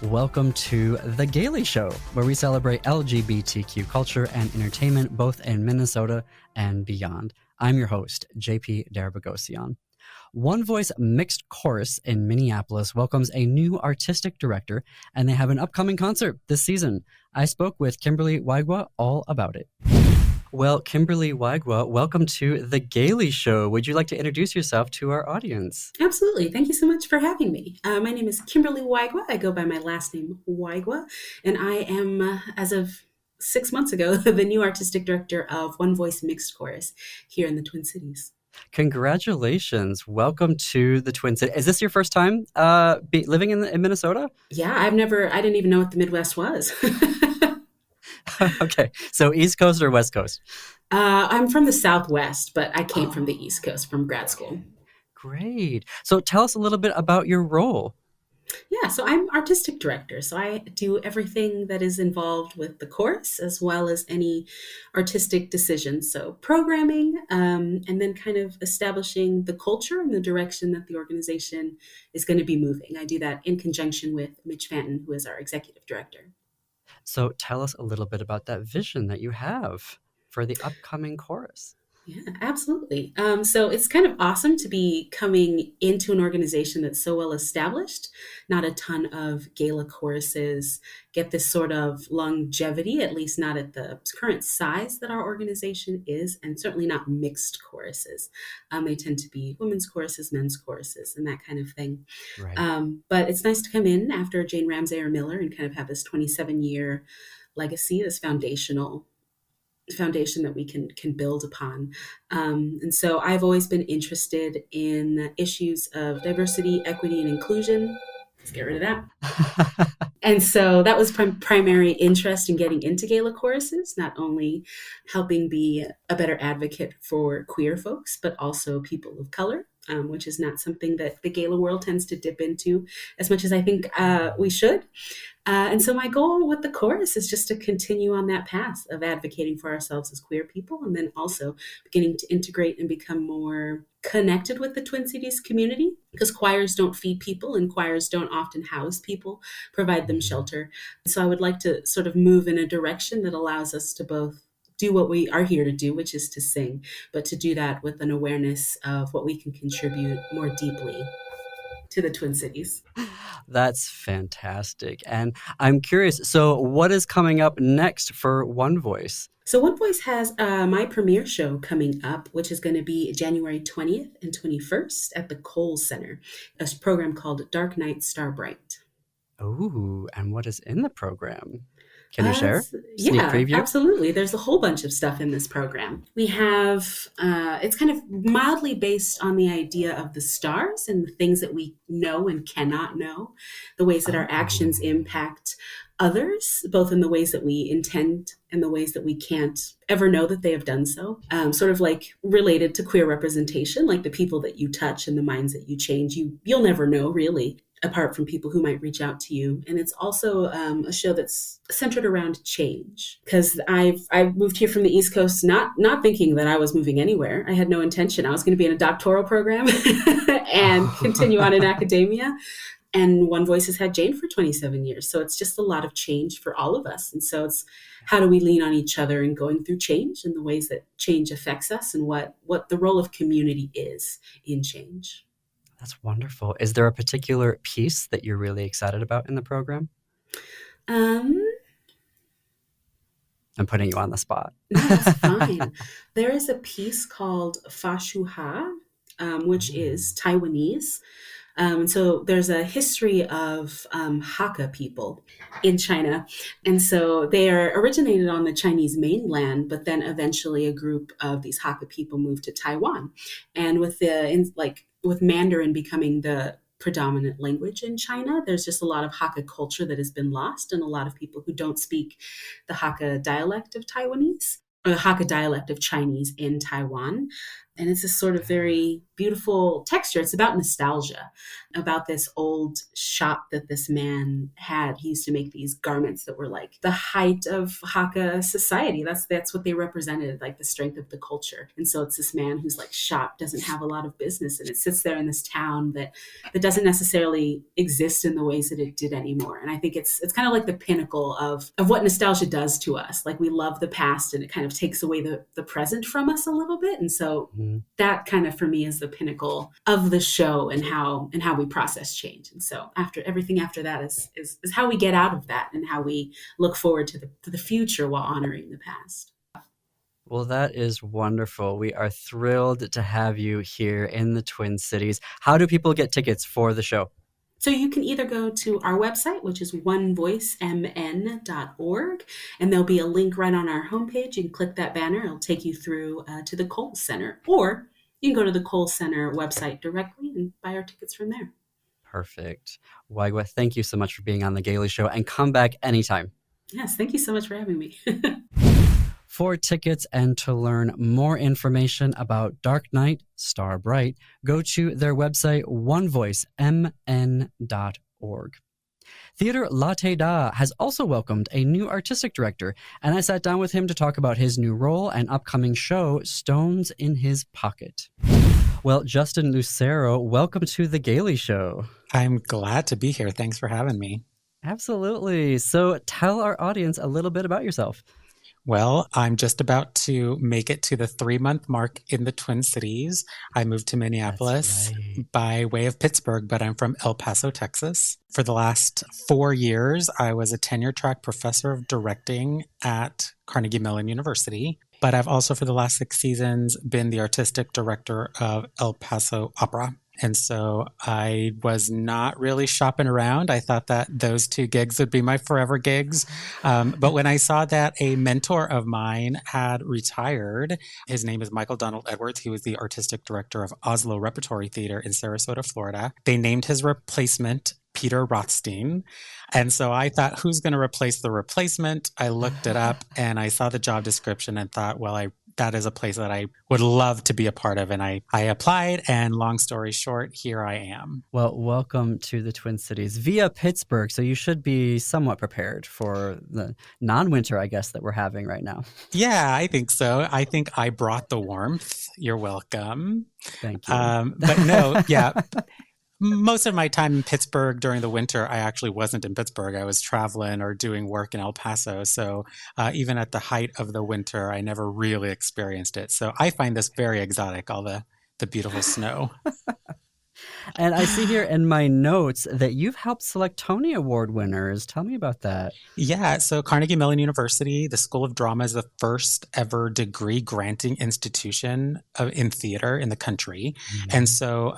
Welcome to The Gaily Show, where we celebrate LGBTQ culture and entertainment both in Minnesota and beyond. I'm your host, JP Darabagosian. One Voice Mixed Chorus in Minneapolis welcomes a new artistic director, and they have an upcoming concert this season. I spoke with Kimberly Waigwa all about it. Well, Kimberly Waigwa, welcome to The Gaily Show. Would you like to introduce yourself to our audience? Absolutely. Thank you so much for having me. My name is Kimberly Waigwa. I go by my last name, Waigwa, and I am, as of 6 months ago, the new artistic director of One Voice Mixed Chorus here in the Twin Cities. Congratulations. Welcome to the Twin Cities. Is this your first time living in Minnesota? Yeah, I didn't even know what the Midwest was. Okay, so East Coast or West Coast? I'm from the Southwest, but I came from the East Coast from grad school. Great. So tell us a little bit about your role. Yeah, so I'm artistic director. So I do everything that is involved with the chorus as well as any artistic decisions. So programming, and then kind of establishing the culture and the direction that the organization is going to be moving. I do that in conjunction with Mitch Fanton, who is our executive director. So tell us a little bit about that vision that you have for the upcoming chorus. Yeah, absolutely. So it's kind of awesome to be coming into an organization that's so well established. Not a ton of gala choruses get this sort of longevity, at least not at the current size that our organization is, and certainly not mixed choruses. They tend to be women's choruses, men's choruses, and that kind of thing. Right. But it's nice to come in after Jane Ramsay or Miller and kind of have this 27-year legacy, this foundation that we can build upon. And so I've always been interested in issues of diversity, equity, and inclusion. Let's get rid of that. And so that was primary interest in getting into gala choruses, not only helping be a better advocate for queer folks, but also people of color, which is not something that the gala world tends to dip into as much as I think we should. And so my goal with the chorus is just to continue on that path of advocating for ourselves as queer people, and then also beginning to integrate and become more connected with the Twin Cities community, because choirs don't feed people and choirs don't often house people, provide them shelter. So I would like to sort of move in a direction that allows us to both do what we are here to do, which is to sing, but to do that with an awareness of what we can contribute more deeply to the Twin Cities. That's fantastic. And I'm curious, so what is coming up next for One Voice? So One Voice has my premiere show coming up, which is going to be January 20th and 21st at the Kohl's Center, a program called Dark Night, Star Bright. Oh, and what is in the program? Can you share? Sneak preview? Absolutely. There's a whole bunch of stuff in this program. We have, it's kind of mildly based on the idea of the stars and the things that we know and cannot know, the ways that our actions impact others, both in the ways that we intend and the ways that we can't ever know that they have done so. Sort of like related to queer representation, like the people that you touch and the minds that you change, you'll never know really, apart from people who might reach out to you. And it's also a show that's centered around change, because I moved here from the East Coast not thinking that I was moving anywhere. I had no intention. I was going to be in a doctoral program and continue on in academia. And One Voice has had Jane for 27 years. So it's just a lot of change for all of us. And so it's how do we lean on each other in going through change and the ways that change affects us and what the role of community is in change. That's wonderful. Is there a particular piece that you're really excited about in the program? I'm putting you on the spot. No, that's fine. There is a piece called Fa Shu Ha, which is Taiwanese. So there's a history of Hakka people in China. And so they are originated on the Chinese mainland, but then eventually a group of these Hakka people moved to Taiwan. And with with Mandarin becoming the predominant language in China, there's just a lot of Hakka culture that has been lost, and a lot of people who don't speak the Hakka dialect of Taiwanese, or the Hakka dialect of Chinese in Taiwan. And it's this sort of very beautiful texture. It's about nostalgia, about this old shop that this man had. He used to make these garments that were like the height of Hakka society. That's what they represented, like the strength of the culture. And so it's this man whose like shop doesn't have a lot of business, and it sits there in this town that doesn't necessarily exist in the ways that it did anymore. And I think it's kind of like the pinnacle of what nostalgia does to us. Like we love the past, and it kind of takes away the present from us a little bit. And so that kind of for me is the pinnacle of the show, and how we process change. And so after everything after that is how we get out of that, and how we look forward to the future while honoring the past. Well, that is wonderful. We are thrilled to have you here in the Twin Cities. How do people get tickets for the show? So you can either go to our website, which is onevoicemn.org, and there'll be a link right on our homepage. You can click that banner. It'll take you through to the Kohl Center. Or you can go to the Kohl Center website directly and buy our tickets from there. Perfect. Wagwa, thank you so much for being on The Gaily Show, and come back anytime. Yes, thank you so much for having me. For tickets and to learn more information about Dark Night, Star Bright, go to their website, onevoicemn.org. Theater Latte has also welcomed a new artistic director, and I sat down with him to talk about his new role and upcoming show, Stones in His Pocket. Well, Justin Lucero, welcome to The Gaily Show. I'm glad to be here. Thanks for having me. Absolutely. So tell our audience a little bit about yourself. Well, I'm just about to make it to the 3-month mark in the Twin Cities. I moved to Minneapolis by way of Pittsburgh, but I'm from El Paso, Texas. For the last 4 years, I was a tenure-track professor of directing at Carnegie Mellon University. But I've also, for the last 6 seasons, been the artistic director of El Paso Opera. And so I was not really shopping around. I thought that those 2 gigs would be my forever gigs. But when I saw that a mentor of mine had retired, his name is Michael Donald Edwards. He was the artistic director of Oslo Repertory Theater in Sarasota, Florida. They named his replacement Peter Rothstein. And so I thought, who's going to replace the replacement? I looked it up and I saw the job description and thought, well, that is a place that I would love to be a part of. And I applied, and long story short, here I am. Well, welcome to the Twin Cities via Pittsburgh. So you should be somewhat prepared for the non-winter, I guess, that we're having right now. Yeah, I think so. I think I brought the warmth. You're welcome. Thank you. But no, yeah. Most of my time in Pittsburgh during the winter, I actually wasn't in Pittsburgh. I was traveling or doing work in El Paso. So even at the height of the winter, I never really experienced it. So I find this very exotic, all the beautiful snow. And I see here in my notes that you've helped select Tony Award winners. Tell me about that. Yeah, so Carnegie Mellon University, the School of Drama, is the first ever degree granting institution in theater in the country. Mm-hmm. And so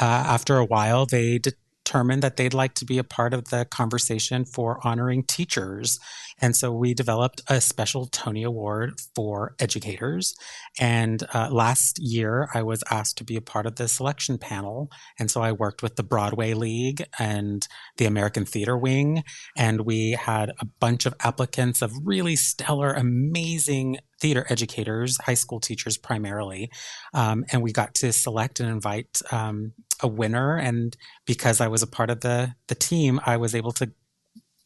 after a while, they determined that they'd like to be a part of the conversation for honoring teachers. And so we developed a special Tony Award for educators. And last year, I was asked to be a part of the selection panel. And so I worked with the Broadway League and the American Theater Wing. And we had a bunch of applicants of really stellar, amazing theater educators, high school teachers primarily. And we got to select and invite a winner. And because I was a part of the team, I was able to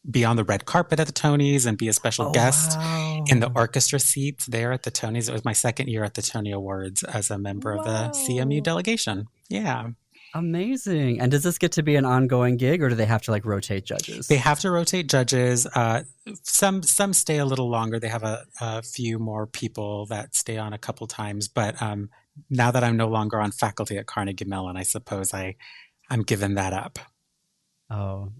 be on the red carpet at the Tonys and be a special guest in the orchestra seats there at the Tonys. It was my second year at the Tony Awards as a member of the CMU delegation. Yeah. Amazing. And does this get to be an ongoing gig, or do they have to rotate judges? They have to rotate judges. Some stay a little longer. They have a few more people that stay on a couple times. But now that I'm no longer on faculty at Carnegie Mellon, I suppose I'm giving that up. Oh.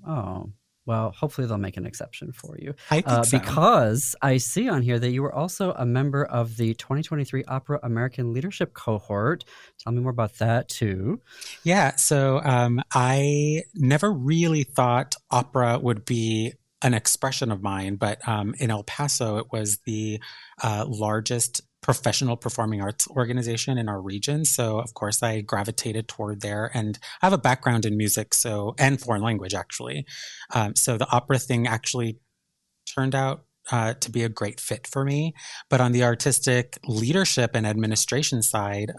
Well, hopefully they'll make an exception for you. I think so. Because I see on here that you were also a member of the 2023 Opera American Leadership Cohort. Tell me more about that, too. Yeah, so I never really thought opera would be an expression of mine, but in El Paso, it was the largest professional performing arts organization in our region. So, of course, I gravitated toward there. And I have a background in music and foreign language, actually. So the opera thing actually turned out to be a great fit for me. But on the artistic leadership and administration side,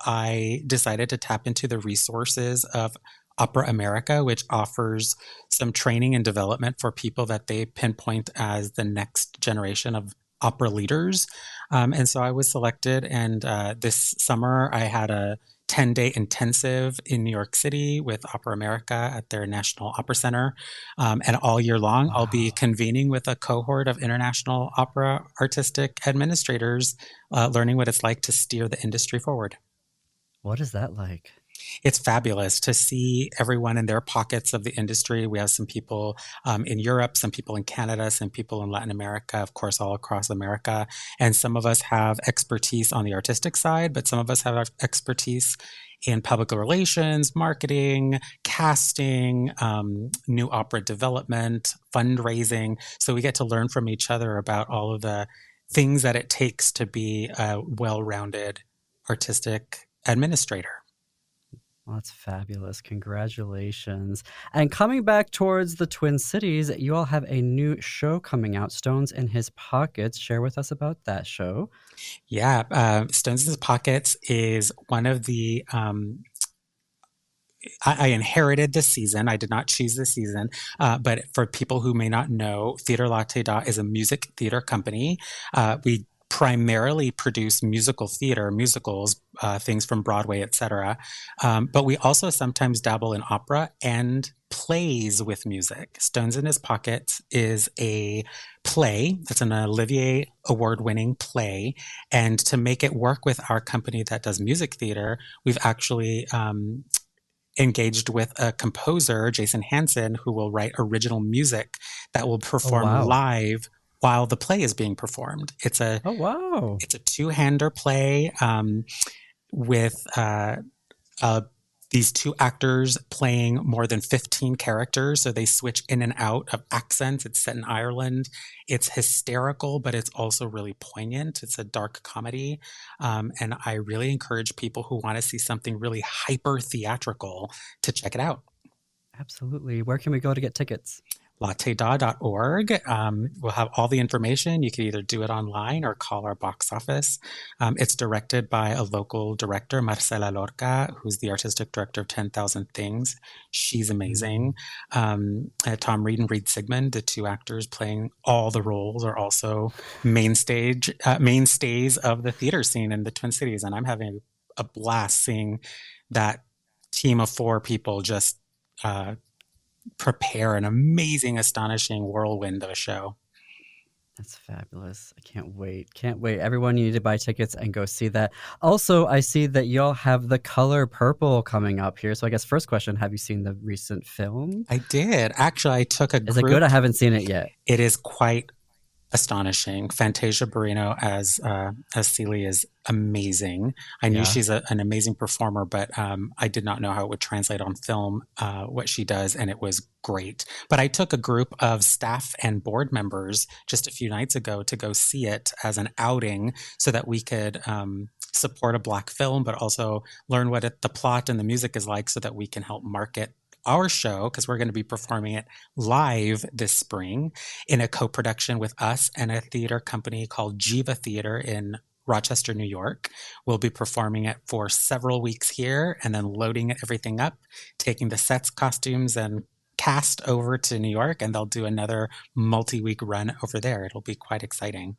I decided to tap into the resources of Opera America, which offers some training and development for people that they pinpoint as the next generation of opera leaders. And so I was selected, and this summer I had a 10-day intensive in New York City with Opera America at their National Opera Center. And all year long, I'll be convening with a cohort of international opera artistic administrators, learning what it's like to steer the industry forward. What is that like? It's fabulous to see everyone in their pockets of the industry. We have some people in Europe, some people in Canada, some people in Latin America, of course, all across America. And some of us have expertise on the artistic side, but some of us have expertise in public relations, marketing, casting, new opera development, fundraising. So we get to learn from each other about all of the things that it takes to be a well-rounded artistic administrator. Well, that's fabulous. Congratulations. And coming back towards the Twin Cities, you all have a new show coming out, Stones in His Pockets. Share with us about that show. Yeah, Stones in His Pockets is one of the... I inherited this season. I did not choose this season. But for people who may not know, Theater Latte is a music theater company. We primarily produce musical theater, musicals, things from Broadway, etc. But we also sometimes dabble in opera and plays with music. Stones in His Pockets is a play. It's an Olivier Award-winning play. And to make it work with our company that does music theater, we've actually engaged with a composer, Jason Hansen, who will write original music that will perform live while the play is being performed. It's a it's a two-hander play with these two actors playing more than 15 characters. So they switch in and out of accents. It's set in Ireland. It's hysterical, but it's also really poignant. It's a dark comedy. And I really encourage people who want to see something really hyper theatrical to check it out. Absolutely. Where can we go to get tickets? latteda.org. We'll have all the information. You can either do it online or call our box office. It's directed by a local director, Marcela Lorca, who's the artistic director of 10,000 Things. She's amazing. Tom Reed and Reed Sigmund, the two actors playing all the roles, are also mainstays of the theater scene in the Twin Cities. And I'm having a blast seeing that team of four people just prepare an amazing, astonishing whirlwind of a show. That's fabulous. I can't wait. Can't wait. Everyone, you need to buy tickets and go see that. Also, I see that y'all have The Color Purple coming up here. So I guess first question, have you seen the recent film? I did. Actually, I took a group. Is it good? I haven't seen it yet. It is quite astonishing. Fantasia Barrino as Celie is amazing. I knew she's an amazing performer, but I did not know how it would translate on film, what she does, and it was great. But I took a group of staff and board members just a few nights ago to go see it as an outing so that we could support a Black film, but also learn what the plot and the music is like so that we can help market our show, because we're going to be performing it live this spring in a co-production with us and a theater company called Jiva Theater in Rochester, New York. We'll be performing it for several weeks here and then loading everything up, taking the sets, costumes, and cast over to New York, and they'll do another multi-week run over there. It'll be quite exciting.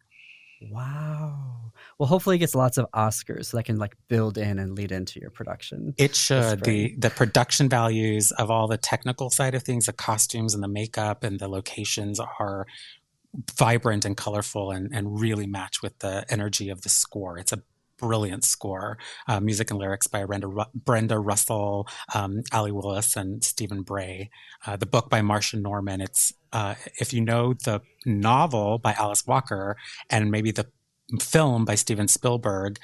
Wow. Well, hopefully it gets lots of Oscars so that can like build in and lead into your production. It should. The production values of all the technical side of things, the costumes and the makeup and the locations are vibrant and colorful and really match with the energy of the score. It's a brilliant score. Music and lyrics by Brenda Russell, Ali Willis, and Stephen Bray. The book by Marcia Norman. It's if you know the novel by Alice Walker and maybe the film by Steven Spielberg,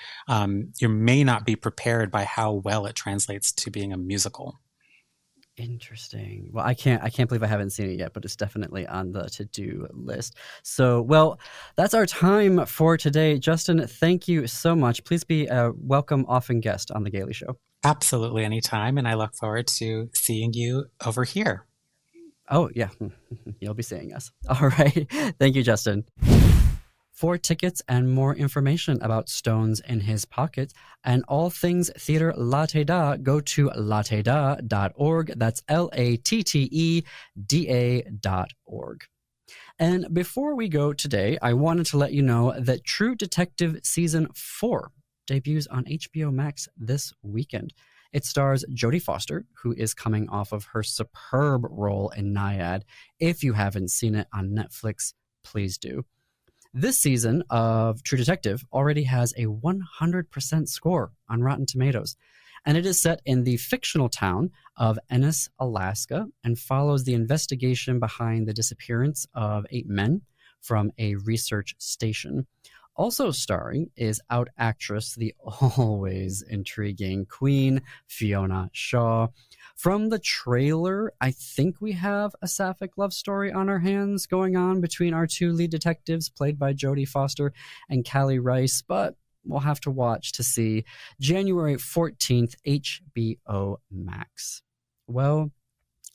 you may not be prepared by how well it translates to being a musical. Interesting. Well, I can't believe I haven't seen it yet, but it's definitely on the to-do list. So, well, that's our time for today. Justin, thank you so much. Please be a welcome often guest on The Gaily Show. Absolutely, anytime. And I look forward to seeing you over here. Oh, yeah. You'll be seeing us. All right. Thank you, Justin. For tickets and more information about Stones in His Pocket and all things Theater Latte Da, go to latteda.org. That's LATTEDA.org. And before we go today, I wanted to let you know that True Detective Season 4 debuts on HBO Max this weekend. It stars Jodie Foster, who is coming off of her superb role in Naiad. If you haven't seen it on Netflix, please do. This season of True Detective already has a 100% score on Rotten Tomatoes, and it is set in the fictional town of Ennis, Alaska, and follows the investigation behind the disappearance of 8 men from a research station. Also starring is out actress, the always intriguing Queen Fiona Shaw. From the trailer, I think we have a sapphic love story on our hands going on between our 2 lead detectives, played by Jodie Foster and Callie Rice, but we'll have to watch to see. January 14th, HBO Max. Well,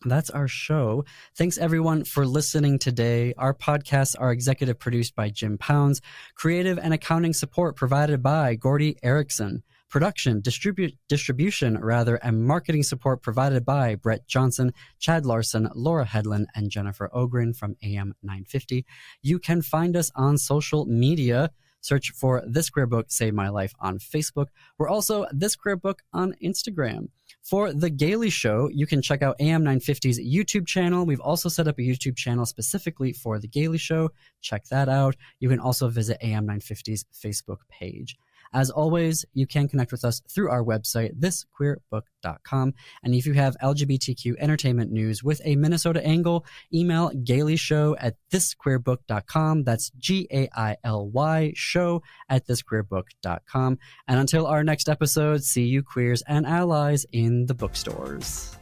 that's our show. Thanks, everyone, for listening today. Our podcasts are executive produced by Jim Pounds, creative and accounting support provided by Gordy Erickson, production, distribution, and marketing support provided by Brett Johnson, Chad Larson, Laura Hedlund, and Jennifer Ogren from AM 950. You can find us on social media. Search for This Queer Book Saved My Life on Facebook. We're also This Queer Book on Instagram. For The Gaily Show, you can check out AM 950's YouTube channel. We've also set up a YouTube channel specifically for The Gaily Show. Check that out. You can also visit AM 950's Facebook page. As always, you can connect with us through our website, thisqueerbook.com. And if you have LGBTQ entertainment news with a Minnesota angle, email gailyshow@thisqueerbook.com. That's GAILY show@thisqueerbook.com. And until our next episode, see you queers and allies in the bookstores.